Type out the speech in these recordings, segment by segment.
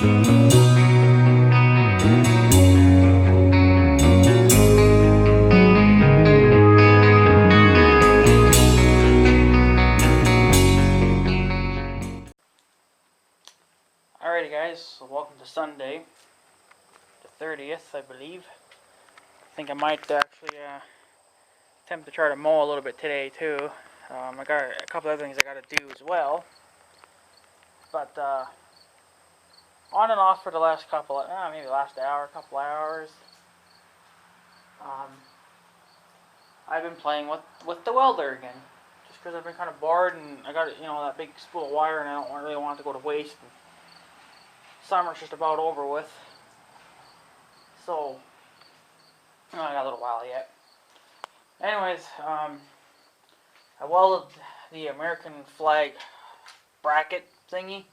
Alrighty guys, so welcome to Sunday, the 30th, I believe. I think I might actually attempt to try to mow a little bit today too. I got a couple other things I got to do as well. But on and off for the last couple, maybe last hour, couple hours, I've been playing with the welder again. Just because I've been kind of bored and I got that big spool of wire and I don't really want it to go to waste. And summer's just about over with. So, I got a little while yet. Anyways, I welded the American flag bracket thingy,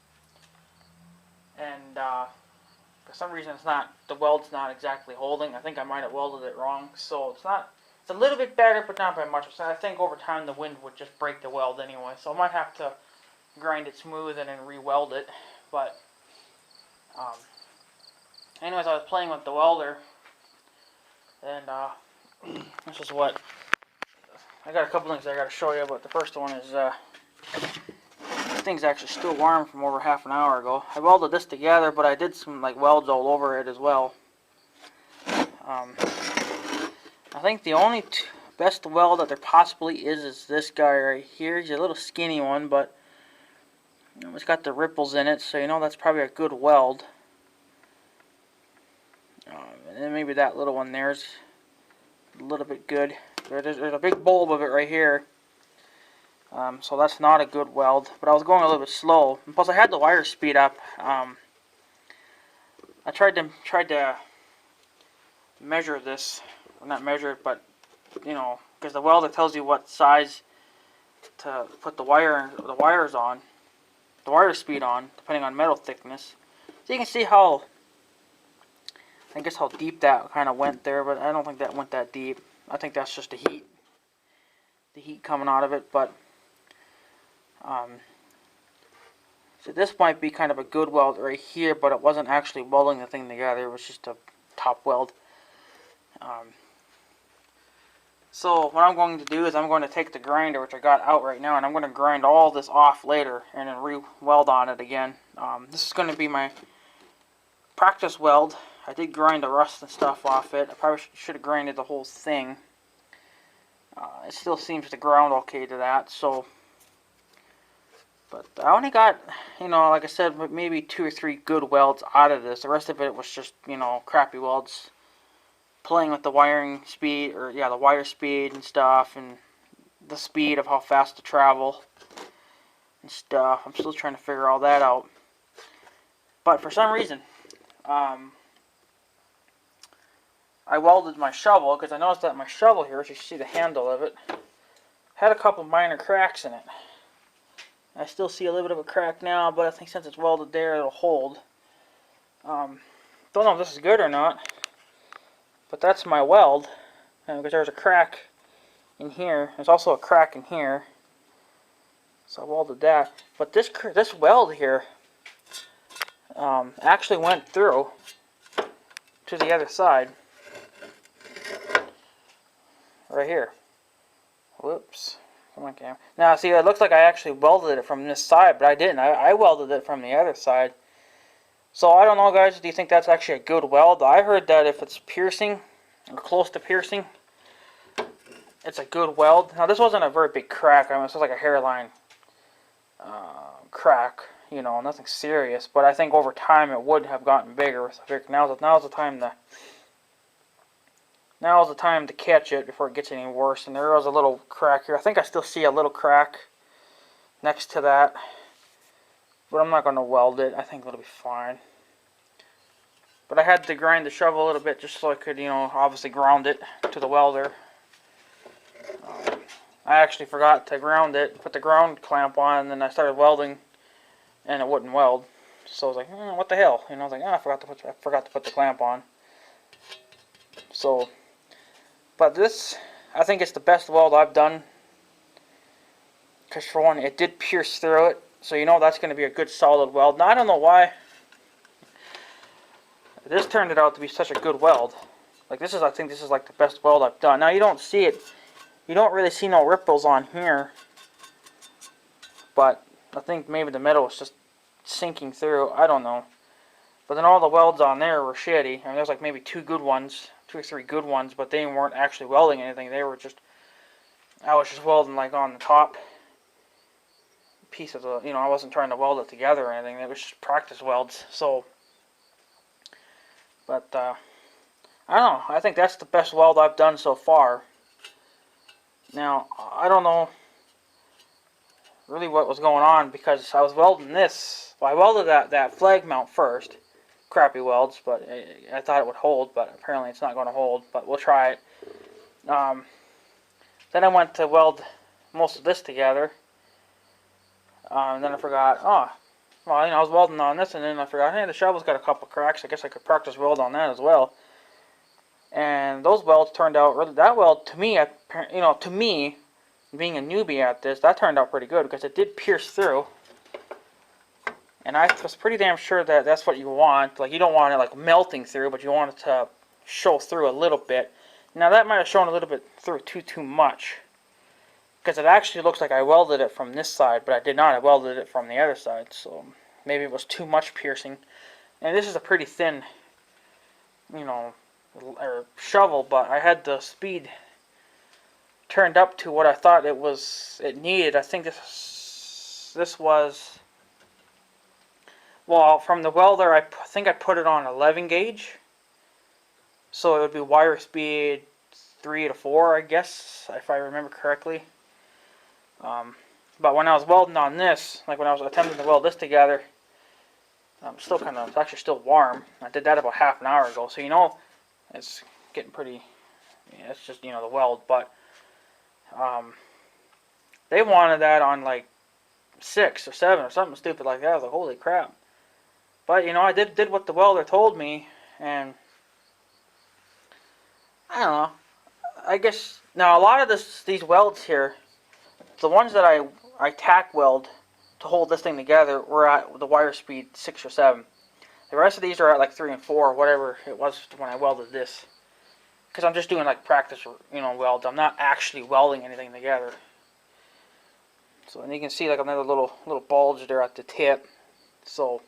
and for some reason the weld's not exactly holding. I think I might have welded it wrong, so it's a little bit better, but not by much. So I think over time the wind would just break the weld anyway, so I might have to grind it smooth and then re-weld it. But anyways, I was playing with the welder, and this is what I got. A couple things I got to show you, but the first one is the thing's actually still warm from over half an hour ago. I welded this together, but I did some welds all over it as well. I think the only best weld that there possibly is this guy right here. He's a little skinny one, but it's got the ripples in it, so that's probably a good weld. And then maybe that little one there's a little bit good. There's a big bulb of it right here. So that's not a good weld, but I was going a little bit slow. And plus I had the wire speed up. I tried to measure this. Well, not measure it, but because the welder tells you what size to put the wire speed on, depending on metal thickness. So you can see how deep that kind of went there, but I don't think that went that deep. I think that's just the heat coming out of it. But so this might be kind of a good weld right here, but it wasn't actually welding the thing together. It was just a top weld. So what I'm going to do is I'm going to take the grinder, which I got out right now, and I'm going to grind all this off later and then re-weld on it again. This is going to be my practice weld. I did grind the rust and stuff off it. I probably should have grinded the whole thing. It still seems to ground okay to that. So, but I only got, like I said, maybe 2 or 3 good welds out of this. The rest of it was just, crappy welds. Playing with the wiring speed, the wire speed and stuff, and the speed of how fast to travel and stuff. I'm still trying to figure all that out. But for some reason, I welded my shovel, because I noticed that my shovel here, as you can see the handle of it, had a couple minor cracks in it. I still see a little bit of a crack now, but I think since it's welded there, it'll hold. Don't know if this is good or not, but that's my weld, because there's a crack in here. There's also a crack in here, so I welded that. But this weld here actually went through to the other side, right here. Whoops. Come on, camera. Now, see, it looks like I actually welded it from this side, but I didn't. I welded it from the other side. So, I don't know, guys. Do you think that's actually a good weld? I heard that if it's piercing, or close to piercing, it's a good weld. Now, this wasn't a very big crack. I mean, it's just like a hairline crack. Nothing serious. But I think over time it would have gotten bigger. So, now's the time to... Now is the time to catch it before it gets any worse. And there was a little crack here. I think I still see a little crack next to that. But I'm not going to weld it. I think it'll be fine. But I had to grind the shovel a little bit just so I could, obviously ground it to the welder. I actually forgot to ground it, put the ground clamp on, and then I started welding, and it wouldn't weld. So I was like, what the hell? I was like, I forgot to put the clamp on. So... But this, I think it's the best weld I've done. Because for one, it did pierce through it. So that's going to be a good solid weld. Now, I don't know why This turned it out to be such a good weld. Like this is, I think this is like the best weld I've done. Now you don't see it, you don't really see no ripples on here, but I think maybe the metal was just sinking through. I don't know. But then all the welds on there were shitty. I mean, there's like maybe 2 good ones, 2 or 3 good ones, but they weren't actually welding anything. They were just, I was just welding like on the top piece of the, I wasn't trying to weld it together or anything. It was just practice welds. So, but I don't know. I think that's the best weld I've done so far. Now, I don't know really what was going on because I was welding this. Well, I welded that flag mount first. Crappy welds, but I thought it would hold, but apparently it's not going to hold, but we'll try it. Then I went to weld most of this together. And then I forgot, well, I was welding on this, and then I forgot, hey, the shovel's got a couple cracks. I guess I could practice weld on that as well. And those welds turned out really, that weld to me, to me, being a newbie at this, that turned out pretty good because it did pierce through. And I was pretty damn sure that that's what you want. Like, you don't want it like melting through, but you want it to show through a little bit. Now that might have shown a little bit through too much, because it actually looks like I welded it from this side, but I did not. I welded it from the other side, so maybe it was too much piercing. And this is a pretty thin, or shovel, but I had the speed turned up to what I thought it needed. I think this was, well, from the welder, I think I put it on 11 gauge. So it would be wire speed 3 to 4, I guess, if I remember correctly. But when I was welding on this, like when I was attempting to weld this together, it's actually still warm. I did that about half an hour ago. So, it's getting pretty, it's just, the weld. But they wanted that on like 6 or 7 or something stupid like that. I was like, holy crap. But, I did what the welder told me, and I don't know. I guess, now a lot of these welds here, the ones that I tack weld to hold this thing together were at the wire speed 6 or 7. The rest of these are at like 3 and 4, whatever it was when I welded this. Because I'm just doing like practice, weld. I'm not actually welding anything together. So, and you can see like another little bulge there at the tip. So,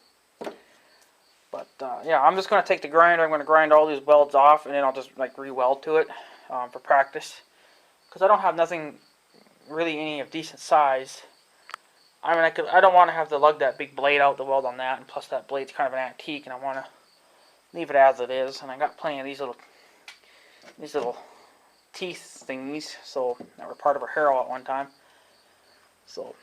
but yeah, I'm just going to take the grinder. I'm going to grind all these welds off, and then I'll just like re-weld to it for practice. Because I don't have nothing really any of decent size. I mean, I don't want to have to lug that big blade out to weld on that, and plus that blade's kind of an antique, and I want to leave it as it is. And I got plenty of these little teeth thingies, so that were part of a harrow at one time. So,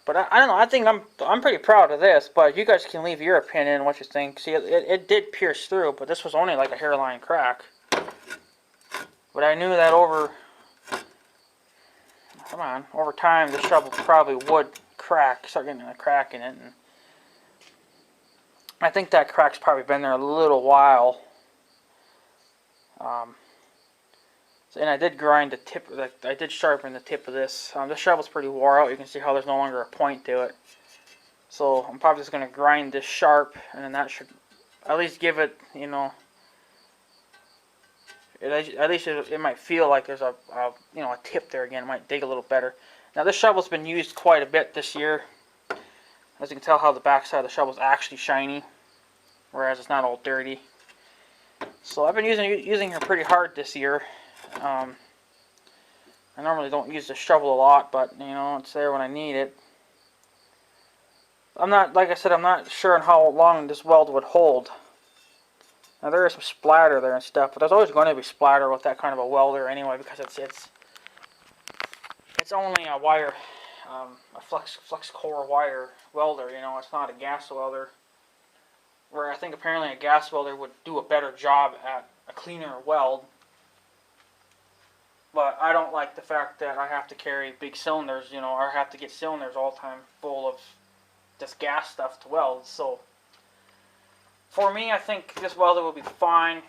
but I don't know. I think I'm pretty proud of this. But you guys can leave your opinion on what you think. See, it did pierce through, but this was only like a hairline crack. But I knew that over time, the shovel probably would start getting a crack in it. And I think that crack's probably been there a little while. And I did grind the tip, I did sharpen the tip of this. This shovel's pretty wore out. You can see how there's no longer a point to it. So I'm probably just going to grind this sharp, and then that should at least give it, at least it might feel like there's a tip there again. It might dig a little better. Now this shovel's been used quite a bit this year. As you can tell how the back side of the shovel's actually shiny, whereas it's not all dirty. So I've been using her pretty hard this year. I normally don't use the shovel a lot, but it's there when I need it. Like I said, I'm not sure on how long this weld would hold. Now there is some splatter there and stuff, but there's always going to be splatter with that kind of a welder anyway, because it's only a wire, a flux core wire welder. It's not a gas welder. Where I think apparently a gas welder would do a better job at a cleaner weld. But I don't like the fact that I have to carry big cylinders, or I have to get cylinders all the time full of just gas stuff to weld. So for me, I think this welder will be fine.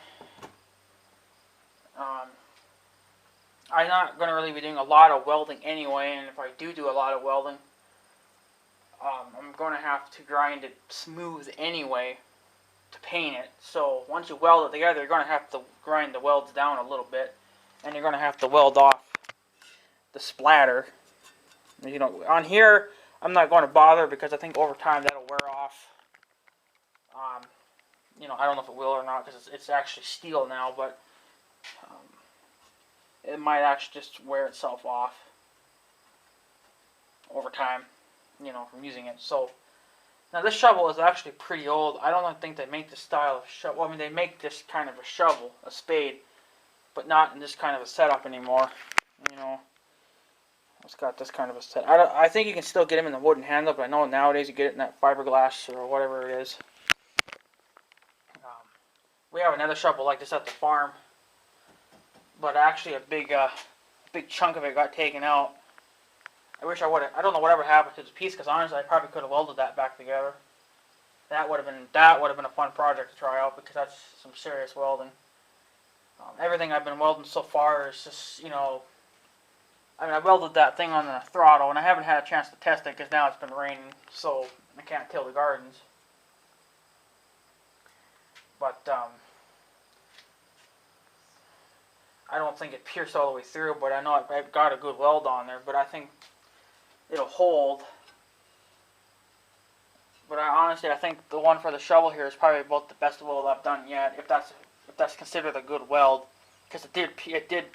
I'm not going to really be doing a lot of welding anyway, and if I do a lot of welding, I'm going to have to grind it smooth anyway. to paint it. So once you weld it together, you're going to have to grind the welds down a little bit, and you're going to have to weld off the splatter. You know, on here, I'm not going to bother because I think over time that'll wear off. You know, I don't know if it will or not because it's actually steel now, but it might actually just wear itself off over time, you know, from using it. So now this shovel is actually pretty old. I don't think they make this style of shovel. Well, I mean, they make this kind of a shovel, a spade, but not in this kind of a setup anymore. You know, it's got this kind of a set. I think you can still get them in the wooden handle, but I know nowadays you get it in that fiberglass or whatever it is. We have another shovel like this at the farm, but actually a big chunk of it got taken out. I wish I would have. I don't know whatever happened to the piece, because honestly, I probably could have welded that back together. That would have been a fun project to try out, because that's some serious welding. Everything I've been welding so far is just, you know, I mean, I welded that thing on the throttle, and I haven't had a chance to test it because now it's been raining, so I can't till the gardens. But I don't think it pierced all the way through, but I know I've got a good weld on there, but I think it'll hold. But I think the one for the shovel here is probably about the best weld I've done yet, if that's considered a good weld, because it did,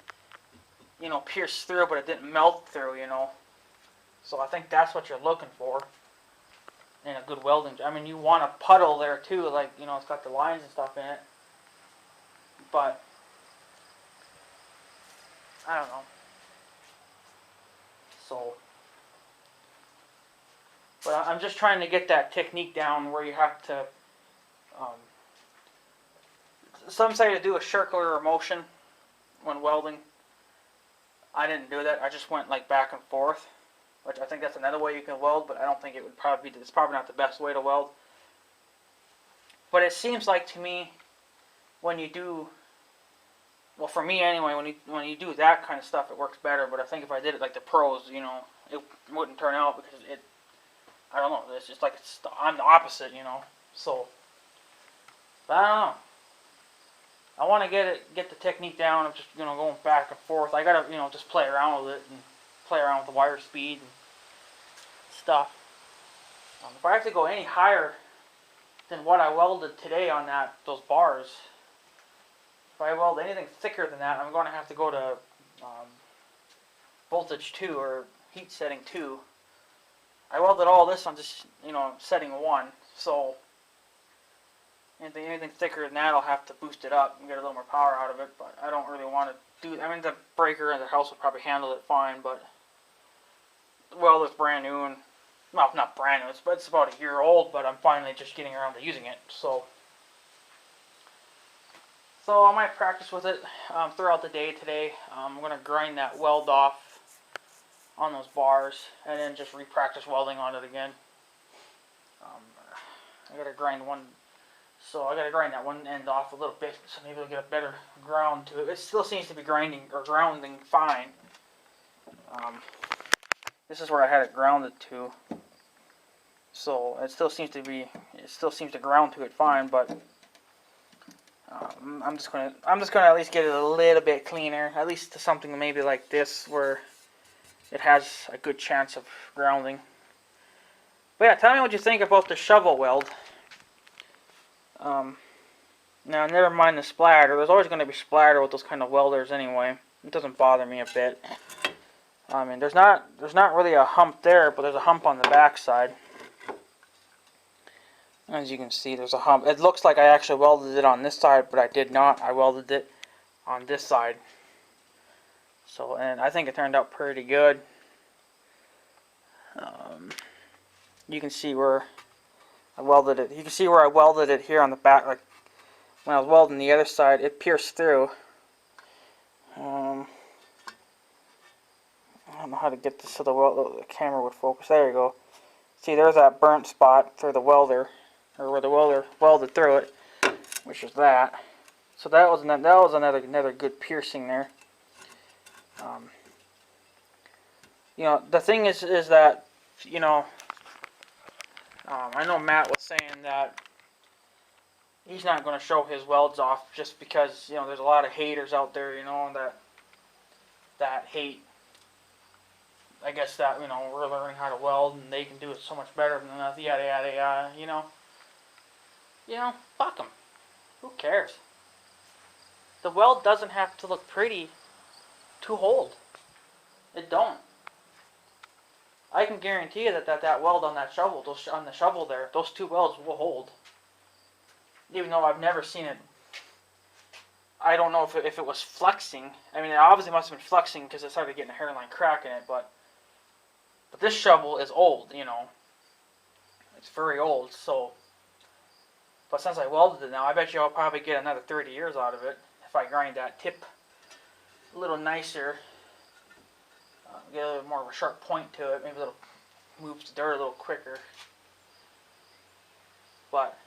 you know, pierce through, but it didn't melt through, you know. So I think that's what you're looking for in a good welding. I mean, you want a puddle there too, like, you know, it's got the lines and stuff in it. But I don't know. So, but I'm just trying to get that technique down where you have to. Some say to do a circular motion when welding. I didn't do that. I just went like back and forth, which I think that's another way you can weld, but I don't think it would probably be. It's probably not the best way to weld. But it seems like to me, when you do, well, for me anyway, when you do that kind of stuff, it works better. But I think if I did it like the pros, you know, it wouldn't turn out, because I don't know. It's just like I'm the opposite, you know. So, but I don't know. I want to get the technique down of just, you know, going back and forth. I gotta, you know, just play around with it and play around with the wire speed and stuff. If I have to go any higher than what I welded today on those bars, if I weld anything thicker than that, I'm going to have to go to voltage 2 or heat setting 2. I welded all this on just, you know, setting 1, so anything thicker than that, I'll have to boost it up and get a little more power out of it, but I don't really want to do. I mean, the breaker in the house will probably handle it fine, but the welder's brand new, and, well, not brand new, but it's about a year old, but I'm finally just getting around to using it, so I might practice with it throughout the day today. I'm going to grind that weld off on those bars, and then just re-practice welding on it again. I got to grind one. So I got to grind that one end off a little bit, so maybe it'll get a better ground to it. It still seems to be grounding fine. This is where I had it grounded to. So it still seems to ground to it fine, but I'm just gonna at least get it a little bit cleaner, at least to something maybe like this where it has a good chance of grounding. But yeah, tell me what you think about the shovel weld. Now, never mind the splatter. There's always going to be splatter with those kind of welders anyway. It doesn't bother me a bit. I mean, there's not really a hump there, but there's a hump on the back side. As you can see, there's a hump. It looks like I actually welded it on this side, but I did not. I welded it on this side. So, and I think it turned out pretty good. You can see where I welded it. You can see where I welded it here on the back. Like when I was welding the other side, it pierced through. I don't know how to get this so the camera would focus. There you go. See, there's that burnt spot through the welder, or where the welder welded through it, which is that. So that was another good piercing there. You know, the thing is that, you know, I know Matt was saying that he's not going to show his welds off just because, you know, there's a lot of haters out there, you know, that hate, I guess, that, you know, we're learning how to weld and they can do it so much better than us, yada yada yada, you know. You know, fuck them. Who cares? The weld doesn't have to look pretty to hold. It don't. I can guarantee you that weld on that shovel, on the shovel there, those two welds will hold. Even though I've never seen it. I don't know if it was flexing. I mean, it obviously must have been flexing because it started getting a hairline crack in it, but this shovel is old, you know. It's very old, so. But since I welded it now, I bet you I'll probably get another 30 years out of it if I grind that tip a little nicer. Get a little more of a sharp point to it. Maybe a little moves the dirt a little quicker. But,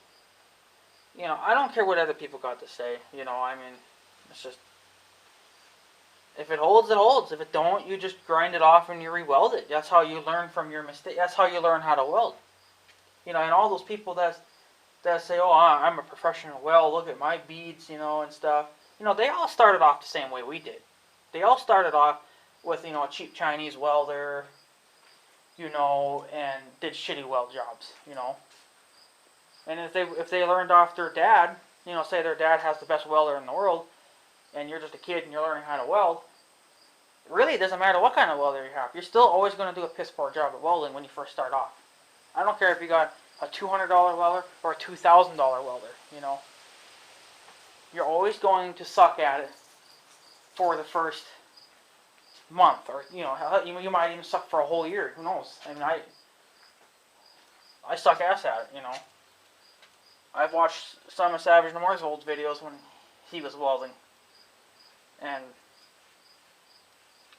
you know, I don't care what other people got to say. You know, I mean, it's just, if it holds, it holds. If it don't, you just grind it off and you re-weld it. That's how you learn from your mistake. That's how you learn how to weld. You know, and all those people that say, oh, I'm a professional weld, look at my beads, you know, and stuff. You know, they all started off the same way we did. They all started off with, you know, a cheap Chinese welder, you know, and did shitty weld jobs, you know. And if they learned off their dad, you know, say their dad has the best welder in the world, and you're just a kid and you're learning how to weld, really it doesn't matter what kind of welder you have. You're still always going to do a piss poor job at welding when you first start off. I don't care if you got a $200 welder or a $2,000 welder, you know. You're always going to suck at it for the first month, or, you know, you might even suck for a whole year. Who knows? I mean, I suck ass at it, you know. I've watched some of Savage Noir's old videos when he was welding, and,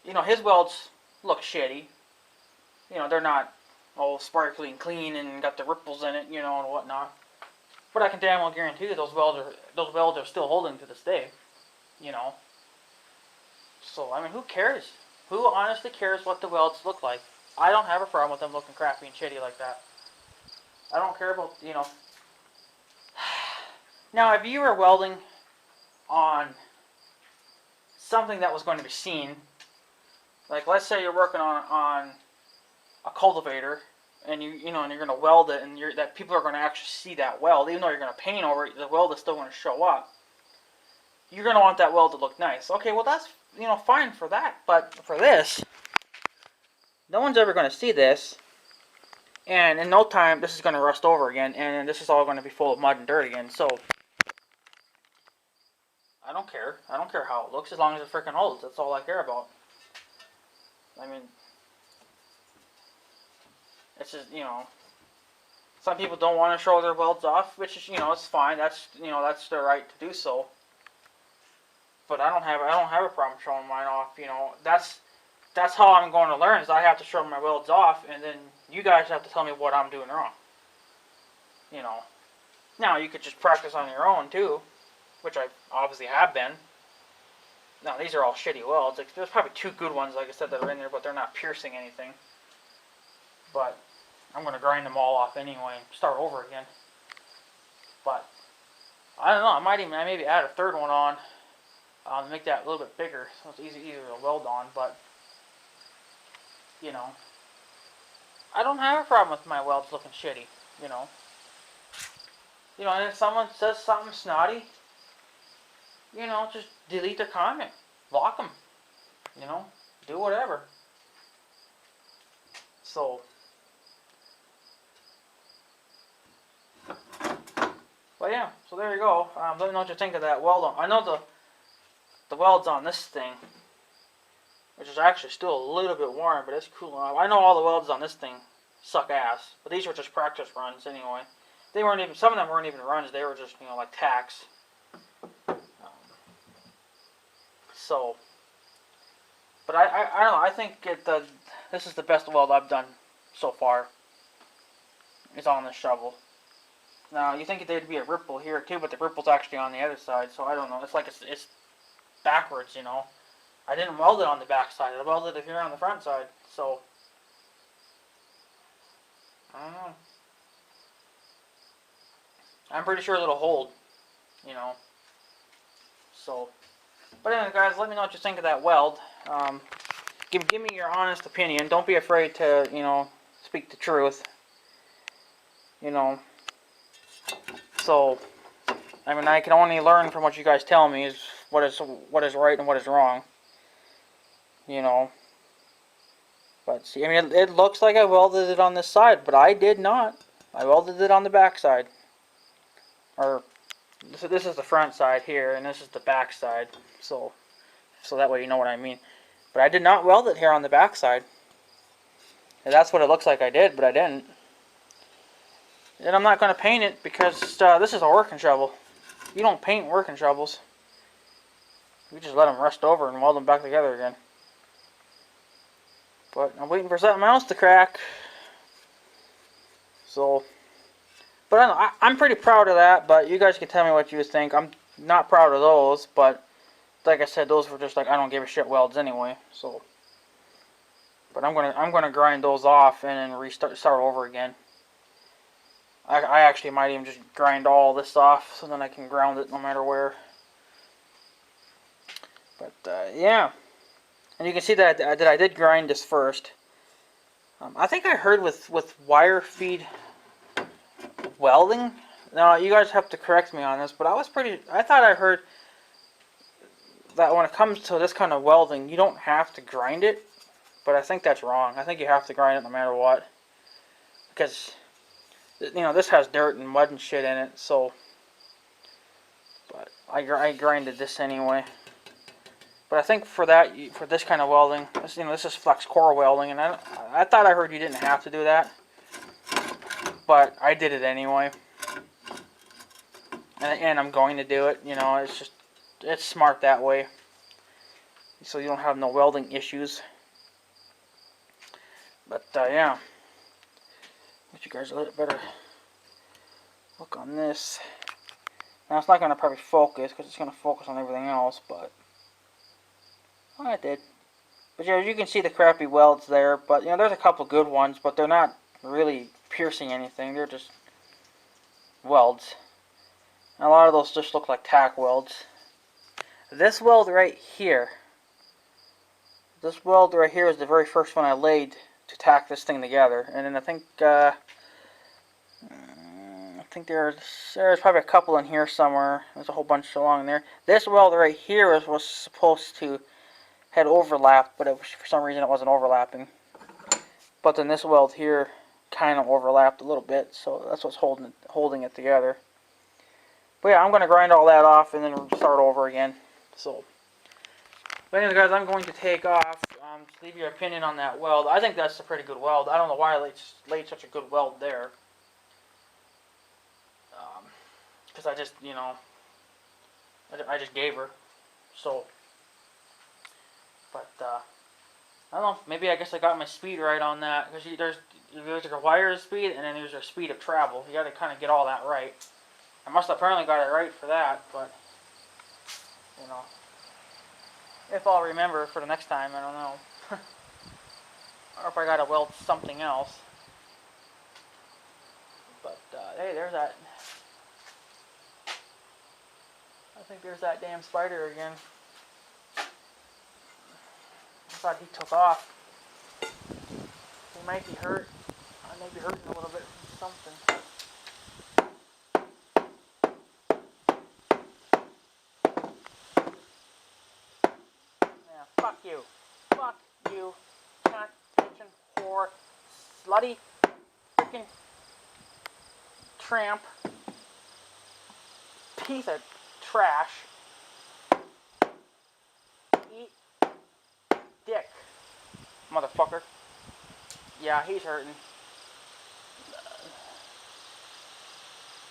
you know, his welds look shitty. You know, they're not all sparkly and clean and got the ripples in it, you know, and whatnot. But I can damn well guarantee you those welds are still holding to this day, you know. So, I mean, who cares? Who honestly cares what the welds look like? I don't have a problem with them looking crappy and shitty like that. I don't care about, you know. Now, if you were welding on something that was going to be seen, like let's say you're working on a cultivator, and you know, and you're going to weld it, and that people are going to actually see that weld, even though you're going to paint over it, the weld is still going to show up. You're going to want that weld to look nice. Okay, well that's, you know, fine for that, but for this, no one's ever going to see this, and in no time this is going to rust over again, and this is all going to be full of mud and dirt again. So I don't care. I don't care how it looks as long as it freaking holds. That's all I care about. I mean, it's just, you know, some people don't want to show their welds off, which is, you know, it's fine. That's, you know, that's their right to do so. But I don't have a problem showing mine off. You know, that's how I'm going to learn, is I have to show my welds off, and then you guys have to tell me what I'm doing wrong. You know, now you could just practice on your own too, which I obviously have been. Now these are all shitty welds. Like, there's probably two good ones, like I said, that are in there, but they're not piercing anything. But I'm going to grind them all off anyway and start over again. But I don't know. I maybe add a third one on to make that a little bit bigger, so it's easier to weld on. But you know, I don't have a problem with my welds looking shitty. You know, and if someone says something snotty, you know, just delete their comment, block them. You know, do whatever. So. But yeah, so there you go. Let me know what you think of that weld. I know the welds on this thing, which is actually still a little bit warm, but it's cool enough. I know all the welds on this thing suck ass, but these were just practice runs anyway. They weren't even, some of them weren't even runs. They were just, you know, like tacks. So, but I don't know. I think this is the best weld I've done so far. Is on this shovel. Now, you think there'd be a ripple here too, but the ripple's actually on the other side, so I don't know. It's like it's backwards, you know. I didn't weld it on the back side. I welded it here on the front side, so I don't know. I'm pretty sure it'll hold. you know. So, but anyway, guys, let me know what you think of that weld. Give me your honest opinion. Don't be afraid to, you know, speak the truth. You know. So, I mean, I can only learn from what you guys tell me is what is right and what is wrong. You know. But see, I mean, it looks like I welded it on this side, but I did not. I welded it on the back side. Or, this is the front side here, and this is the back side. So that way you know what I mean. But I did not weld it here on the back side. And that's what it looks like I did, but I didn't. And I'm not going to paint it because this is a working shovel. You don't paint working shovels. You just let them rust over and weld them back together again. But I'm waiting for something else to crack. So, but I don't know, I'm pretty proud of that, but you guys can tell me what you think. I'm not proud of those, but like I said, those were just like I don't give a shit welds anyway. So, but I'm gonna grind those off and then start over again. I actually might even just grind all this off so then I can ground it no matter where. But yeah, and you can see that I did grind this first. I think I heard with wire feed welding. Now you guys have to correct me on this, but I thought I heard that when it comes to this kind of welding, you don't have to grind it. But I think that's wrong. I think you have to grind it no matter what, because you know this has dirt and mud and shit in it. So, but I grinded this anyway. But I think for this kind of welding, this is flex core welding, and I thought I heard you didn't have to do that, but I did it anyway, and I'm going to do it. You know, it's smart that way, so you don't have no welding issues. But yeah, get you guys a little better look on this. Now it's not going to probably focus because it's going to focus on everything else, but. Oh, it did. But yeah, you can see the crappy welds there. But you know, there's a couple good ones, but they're not really piercing anything. They're just welds. And a lot of those just look like tack welds. This weld right here. This weld right here is the very first one I laid to tack this thing together. And then I think there's probably a couple in here somewhere. There's a whole bunch along there. This weld right here was supposed to had overlapped, but for some reason it wasn't overlapping. But then this weld here kind of overlapped a little bit, so that's what's holding it together. But yeah, I'm going to grind all that off and then start over again. So, but anyways, guys, I'm going to take off. Leave your opinion on that weld. I think that's a pretty good weld. I don't know why I laid such a good weld there. Because I just, you know, I just gave her. So. But, I don't know, maybe I guess I got my speed right on that, because there's like a wire speed, and then there's a speed of travel. You gotta kind of get all that right. I must have apparently got it right for that, but, you know, if I'll remember for the next time, I don't know. Or if I gotta weld something else. But, hey, there's that. I think there's that damn spider again. I thought he took off. He might be hurt. I may be hurting a little bit from something. Yeah, fuck you. Fuck you. Cunt, bitchin', whore, slutty, freaking tramp, piece of trash. Eat dick, motherfucker. Yeah, he's hurting.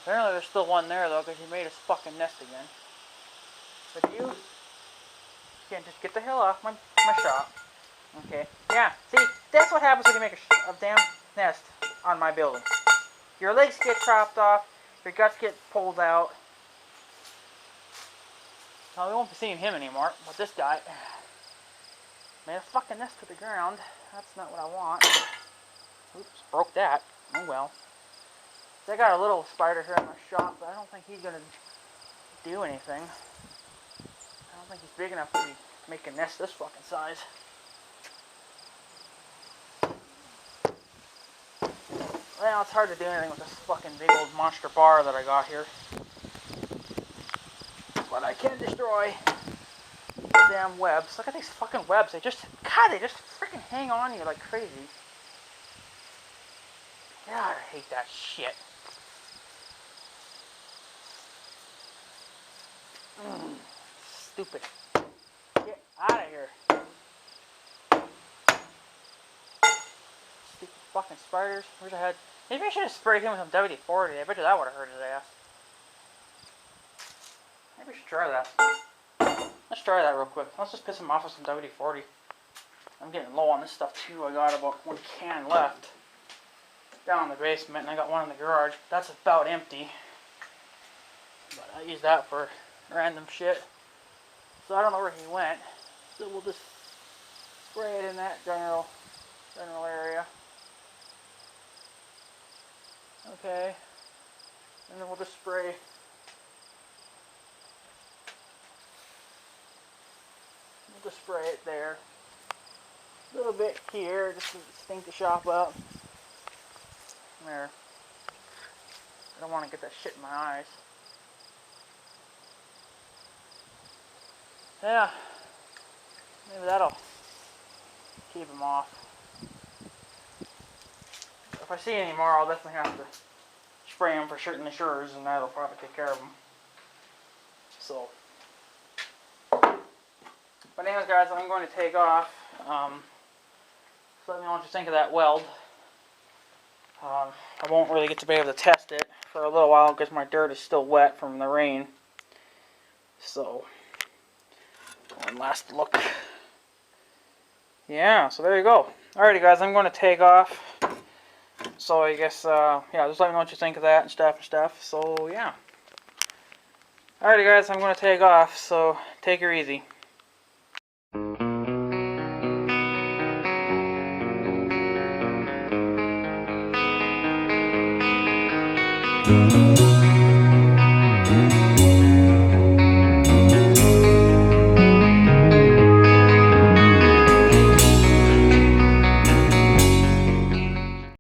Apparently there's still one there though, because he made his fucking nest again. But you can't just get the hell off my shop. Okay. Yeah, see, that's what happens when you make a damn nest on my building. Your legs get chopped off, your guts get pulled out. Well, we won't be seeing him anymore, but this guy made a fucking nest to the ground. That's not what I want. Oops, broke that. Oh well. I got a little spider here in my shop, but I don't think he's gonna do anything. I don't think he's big enough to be making nests this fucking size. Well, it's hard to do anything with this fucking big old monster bar that I got here. But I can destroy the damn webs. Look at these fucking webs. They just freaking hang on you like crazy. God, I hate that shit. Stupid. Get out of here. Stupid fucking spiders. Wish I had. Maybe I should have sprayed him with some WD-40. I bet you that would have hurt his ass. Maybe we should try that. Let's try that real quick. Let's just piss him off with some WD-40. I'm getting low on this stuff too. I got about 1 can left down in the basement, and I got one in the garage. That's about empty. But I use that for random shit. So I don't know where he went. So we'll just spray it in that general area. Okay. And then we'll just spray. We'll just spray it there. A little bit here, just to stink the shop up. There. I don't want to get that shit in my eyes. Yeah. Maybe that'll keep them off. If I see any more, I'll definitely have to spray them for certain insurers, and that'll probably take care of them. So. But anyways, guys, I'm going to take off. So let me know what you think of that weld. I won't really get to be able to test it for a little while because my dirt is still wet from the rain. So, one last look. Yeah, so there you go. Alrighty, guys, I'm going to take off. So I guess, yeah, just let me know what you think of that and stuff. So, yeah. Alrighty, guys, I'm going to take off. So, take her easy.